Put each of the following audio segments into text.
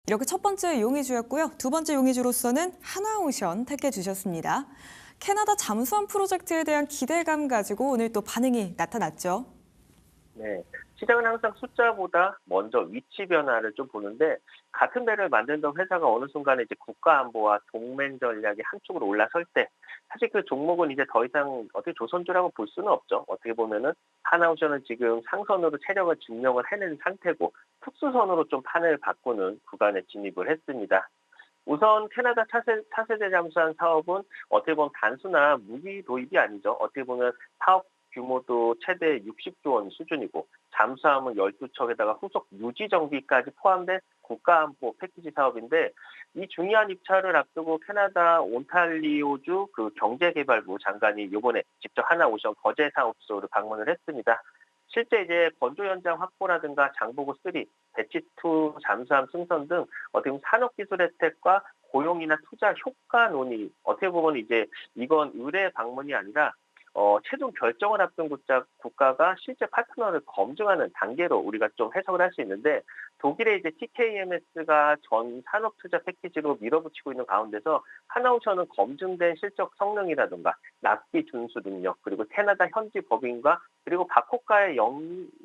이렇게 첫 번째 용의주였고요. 두 번째 용의주로서는 한화오션 택해 주셨습니다. 캐나다 잠수함 프로젝트에 대한 기대감 가지고 오늘 또 반응이 나타났죠. 네. 시장은 항상 숫자보다 먼저 위치 변화를 좀 보는데 같은 배를 만들던 회사가 어느 순간에 이제 국가 안보와 동맹 전략이 한쪽으로 올라설 때 사실 그 종목은 이제 더 이상 어떻게 조선주라고 볼 수는 없죠. 어떻게 보면은 하나오션은 지금 상선으로 체력을 증명을 해낸 상태고 특수선으로 좀 판을 바꾸는 구간에 진입을 했습니다. 우선 캐나다 차세대 잠수함 사업은 어떻게 보면 단순한 무기 도입이 아니죠. 어떻게 보면 사업 규모도 최대 60조 원 수준이고 잠수함은 12척에다가 후속 유지 정비까지 포함된 국가안보 패키지 사업인데 이 중요한 입찰을 앞두고 캐나다 온타리오주 그 경제개발부 장관이 이번에 직접 하나오션 거제 사업소를 방문을 했습니다. 실제 이제 건조 현장 확보라든가 장보고 3, 배치2 잠수함 승선 등 어떻게 보면 산업기술 혜택과 고용이나 투자 효과 논의 어떻게 보면 이제 이건 의뢰 방문이 아니라 최종 결정을 앞둔 국가가 실제 파트너를 검증하는 단계로 우리가 좀 해석을 할 수 있는데 독일의 이제 TKMS가 전 산업 투자 패키지로 밀어붙이고 있는 가운데서 하나오션은 검증된 실적 성능이라든가 납기 준수 능력 그리고 캐나다 현지 법인과 그리고 박호가의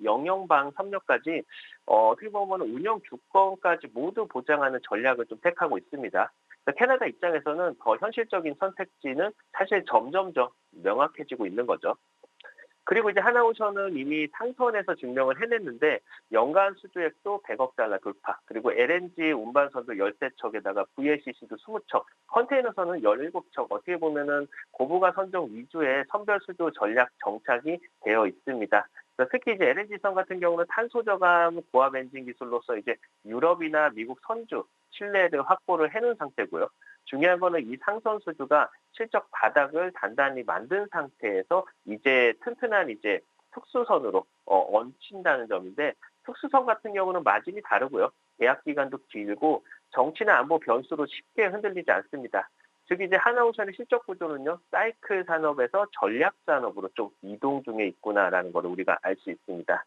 영영방 협력까지 어떻게 보면 운영 주권까지 모두 보장하는 전략을 좀 택하고 있습니다. 캐나다 입장에서는 더 현실적인 선택지는 사실 점점점 명확해지고 있는 거죠. 그리고 이제 하나오션은 이미 상선에서 증명을 해냈는데 연간 수주액도 100억 달러 돌파, 그리고 LNG 운반선도 13척에다가 VLCC도 20척, 컨테이너선은 17척, 어떻게 보면은 고부가 선정 위주의 선별 수주 전략 정착이 되어 있습니다. 특히 이제 LNG선 같은 경우는 탄소 저감 고압 엔진 기술로서 이제 유럽이나 미국 선주 신뢰를 확보를 해놓은 상태고요. 중요한 거는 이 상선 수주가 실적 바닥을 단단히 만든 상태에서 이제 튼튼한 이제 특수선으로 얹힌다는 점인데 특수선 같은 경우는 마진이 다르고요. 계약 기간도 길고 정치나 안보 변수로 쉽게 흔들리지 않습니다. 즉 이제 하나오션의 실적 구조는요. 사이클 산업에서 전략 산업으로 좀 이동 중에 있구나라는 걸 우리가 알 수 있습니다.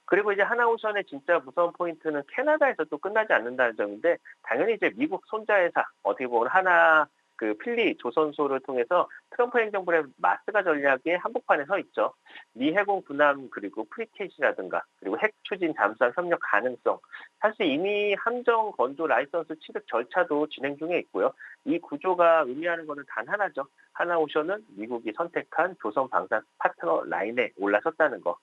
그리고 이제 하나오션의 진짜 무서운 포인트는 캐나다에서 또 끝나지 않는다는 점인데 당연히 이제 미국 손자회사 어떻게 보면 하나 그 필리 조선소를 통해서 트럼프 행정부의 마스가 전략의 한복판에 서 있죠. 미 해군 군함 그리고 프리켓이라든가 그리고 핵 추진 잠수함 협력 가능성 사실 이미 함정 건조 라이선스 취득 절차도 진행 중에 있고요. 이 구조가 의미하는 것은 단 하나죠. 하나오션은 미국이 선택한 조선 방산 파트너 라인에 올라섰다는 거.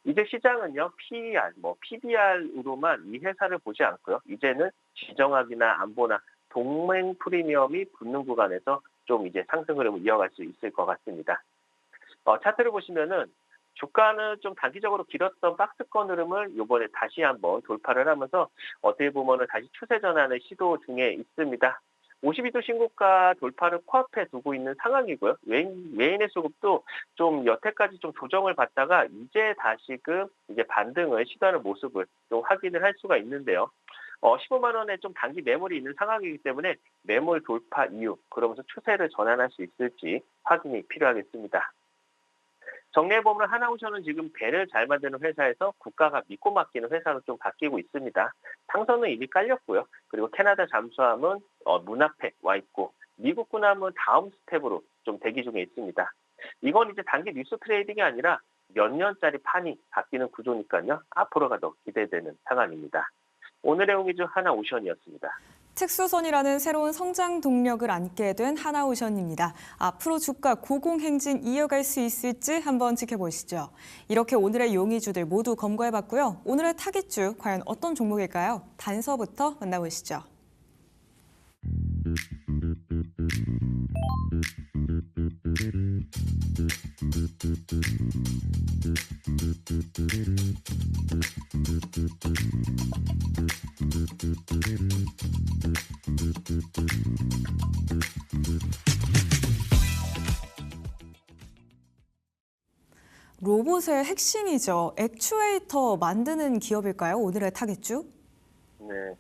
이제 시장은요, PER, PBR으로만 이 회사를 보지 않고요. 이제는 지정학이나 안보나 동맹 프리미엄이 붙는 구간에서 좀 이제 상승 흐름을 이어갈 수 있을 것 같습니다. 차트를 보시면은 주가는 좀 단기적으로 길었던 박스권 흐름을 이번에 다시 한번 돌파를 하면서 어떻게 보면은 다시 추세 전환을 시도 중에 있습니다. 52도 신고가 돌파를 코앞에 두고 있는 상황이고요. 외인의 수급도 좀 여태까지 좀 조정을 받다가 이제 다시금 이제 반등을 시도하는 모습을 좀 확인을 할 수가 있는데요. 15만 원에 좀 단기 매물이 있는 상황이기 때문에 매물 돌파 이후 그러면서 추세를 전환할 수 있을지 확인이 필요하겠습니다. 정리해보면 하나오션은 지금 배를 잘 만드는 회사에서 국가가 믿고 맡기는 회사로 좀 바뀌고 있습니다. 상선은 이미 깔렸고요. 그리고 캐나다 잠수함은 문 앞에 와 있고 미국 군함은 다음 스텝으로 좀 대기 중에 있습니다. 이건 이제 단기 뉴스 트레이딩이 아니라 몇 년짜리 판이 바뀌는 구조니까요. 앞으로가 더 기대되는 상황입니다. 오늘의 용의주 하나오션이었습니다. 특수선이라는 새로운 성장 동력을 안게 된 하나오션입니다. 앞으로 주가 고공행진 이어갈 수 있을지 한번 지켜보시죠. 이렇게 오늘의 용의주들 모두 검거해봤고요. 오늘의 타깃주 과연 어떤 종목일까요? 단서부터 만나보시죠. 로봇의 핵심이죠. 액추에이터 만드는 기업일까요? 오늘의 타겟주? 네.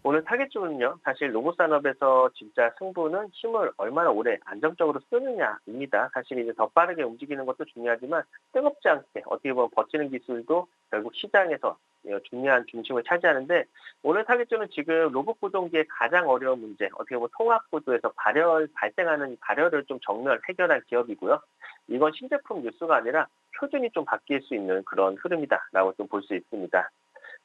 오늘 타겟주는요, 사실 로봇 산업에서 진짜 승부는 힘을 얼마나 오래 안정적으로 쓰느냐입니다. 사실 이제 더 빠르게 움직이는 것도 중요하지만 뜨겁지 않게 어떻게 보면 버티는 기술도 결국 시장에서 중요한 중심을 차지하는데 오늘 타겟주는 지금 로봇 구동기의 가장 어려운 문제, 어떻게 보면 통합 구도에서 발생하는 발열을 좀 해결한 기업이고요. 이건 신제품 뉴스가 아니라 표준이 좀 바뀔 수 있는 그런 흐름이다라고 좀 볼 수 있습니다.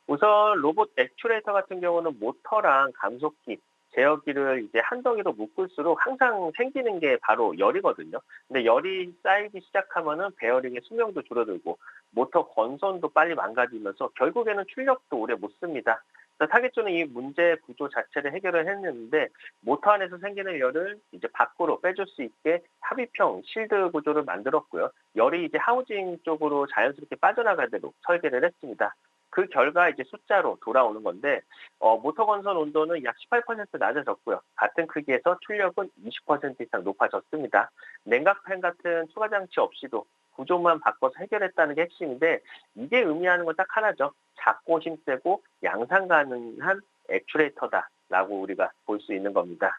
우선 로봇 액추레이터 같은 경우는 모터랑 감속기, 제어기를 이제 한 덩이로 묶을수록 항상 생기는 게 바로 열이거든요. 근데 열이 쌓이기 시작하면은 베어링의 수명도 줄어들고 모터 건선도 빨리 망가지면서 결국에는 출력도 오래 못 씁니다. 그래서 타겟주는 이 문제 구조 자체를 해결을 했는데 모터 안에서 생기는 열을 이제 밖으로 빼줄 수 있게 합입형 실드 구조를 만들었고요. 열이 이제 하우징 쪽으로 자연스럽게 빠져나가도록 설계를 했습니다. 그 결과 이제 숫자로 돌아오는 건데 모터 건선 온도는 약 18% 낮아졌고요. 같은 크기에서 출력은 20% 이상 높아졌습니다. 냉각팬 같은 추가 장치 없이도 구조만 바꿔서 해결했다는 게 핵심인데 이게 의미하는 건 딱 하나죠. 작고 힘세고 양산 가능한 액추레이터다라고 우리가 볼 수 있는 겁니다.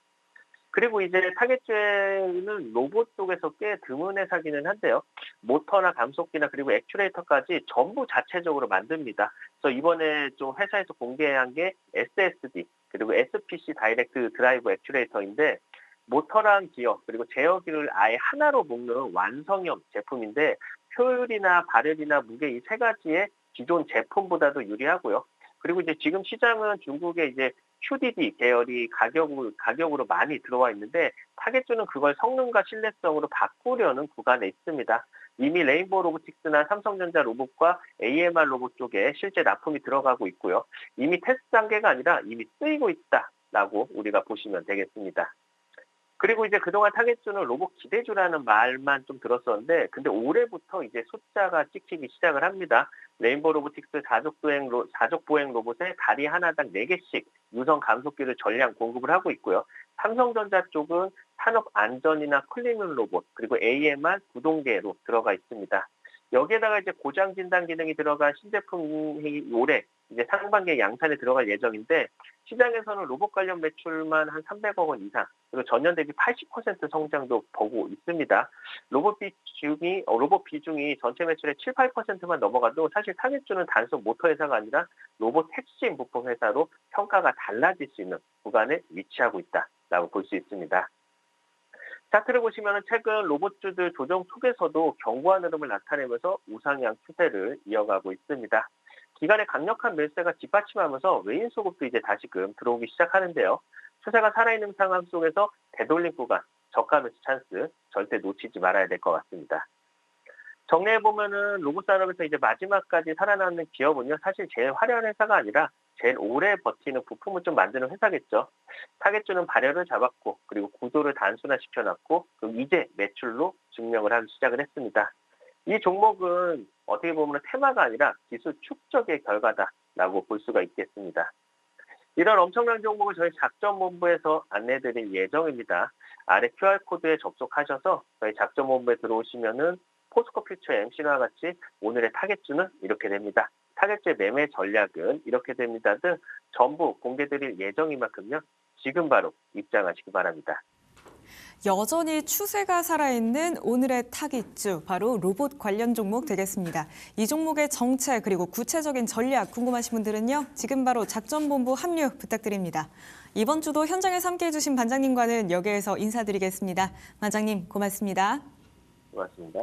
그리고 이제 타겟주에는 로봇 쪽에서 꽤 드문 회사기는 한데요. 모터나 감속기나 그리고 액추레이터까지 전부 자체적으로 만듭니다. 그래서 이번에 좀 회사에서 공개한 게 SSD 그리고 SPC 다이렉트 드라이브 액추레이터인데 모터랑 기어 그리고 제어기를 아예 하나로 묶는 완성형 제품인데 효율이나 발열이나 무게 이 세 가지의 기존 제품보다도 유리하고요. 그리고 이제 지금 시장은 중국의 이제 QDD 계열이 가격으로 많이 들어와 있는데 타겟주는 그걸 성능과 신뢰성으로 바꾸려는 구간에 있습니다. 이미 레인보우 로보틱스나 삼성전자 로봇과 AMR 로봇 쪽에 실제 납품이 들어가고 있고요. 이미 테스트 단계가 아니라 이미 쓰이고 있다라고 우리가 보시면 되겠습니다. 그리고 이제 그동안 타겟주는 로봇 기대주라는 말만 좀 들었었는데 근데 올해부터 이제 숫자가 찍히기 시작을 합니다. 레인보우 로보틱스 사족 보행 로봇에 다리 하나당 4개씩 유선 감속기를 전량 공급을 하고 있고요. 삼성전자 쪽은 산업 안전이나 클리닝 로봇 그리고 AMR 구동계로 들어가 있습니다. 여기에다가 이제 고장 진단 기능이 들어간 신제품이 올해 이제 상반기에 양산에 들어갈 예정인데 시장에서는 로봇 관련 매출만 한 300억 원 이상 그리고 전년 대비 80% 성장도 보고 있습니다. 로봇 비중이 전체 매출의 7, 8%만 넘어가도 사실 타겟주는 단순 모터 회사가 아니라 로봇 핵심 부품 회사로 평가가 달라질 수 있는 구간에 위치하고 있다라고 볼 수 있습니다. 차트를 보시면 최근 로봇주들 조정 속에서도 견고한 흐름을 나타내면서 우상향 추세를 이어가고 있습니다. 기간의 강력한 매수세가 뒷받침하면서 외인 수급도 이제 다시금 들어오기 시작하는데요. 추세가 살아있는 상황 속에서 되돌림 구간, 저가 매수 찬스 절대 놓치지 말아야 될 것 같습니다. 정리해보면은 로봇 산업에서 이제 마지막까지 살아남는 기업은요, 사실 제일 화려한 회사가 아니라 제일 오래 버티는 부품을 좀 만드는 회사겠죠. 타겟주는 발열을 잡았고, 그리고 구조를 단순화시켜놨고, 그리고 이제 매출로 증명을 하기 시작을 했습니다. 이 종목은 어떻게 보면 테마가 아니라 기술 축적의 결과다라고 볼 수가 있겠습니다. 이런 엄청난 종목을 저희 작전본부에서 안내드릴 예정입니다. 아래 QR코드에 접속하셔서 저희 작전본부에 들어오시면은 포스코 퓨처 MC와 같이 오늘의 타겟주는 이렇게 됩니다. 타겟주의 매매 전략은 이렇게 됩니다 등 전부 공개드릴 예정인 만큼요. 지금 바로 입장하시기 바랍니다. 여전히 추세가 살아있는 오늘의 타깃주, 바로 로봇 관련 종목 되겠습니다. 이 종목의 정체 그리고 구체적인 전략 궁금하신 분들은요. 지금 바로 작전본부 합류 부탁드립니다. 이번 주도 현장에서 함께해 주신 반장님과는 여기에서 인사드리겠습니다. 반장님 고맙습니다. 고맙습니다.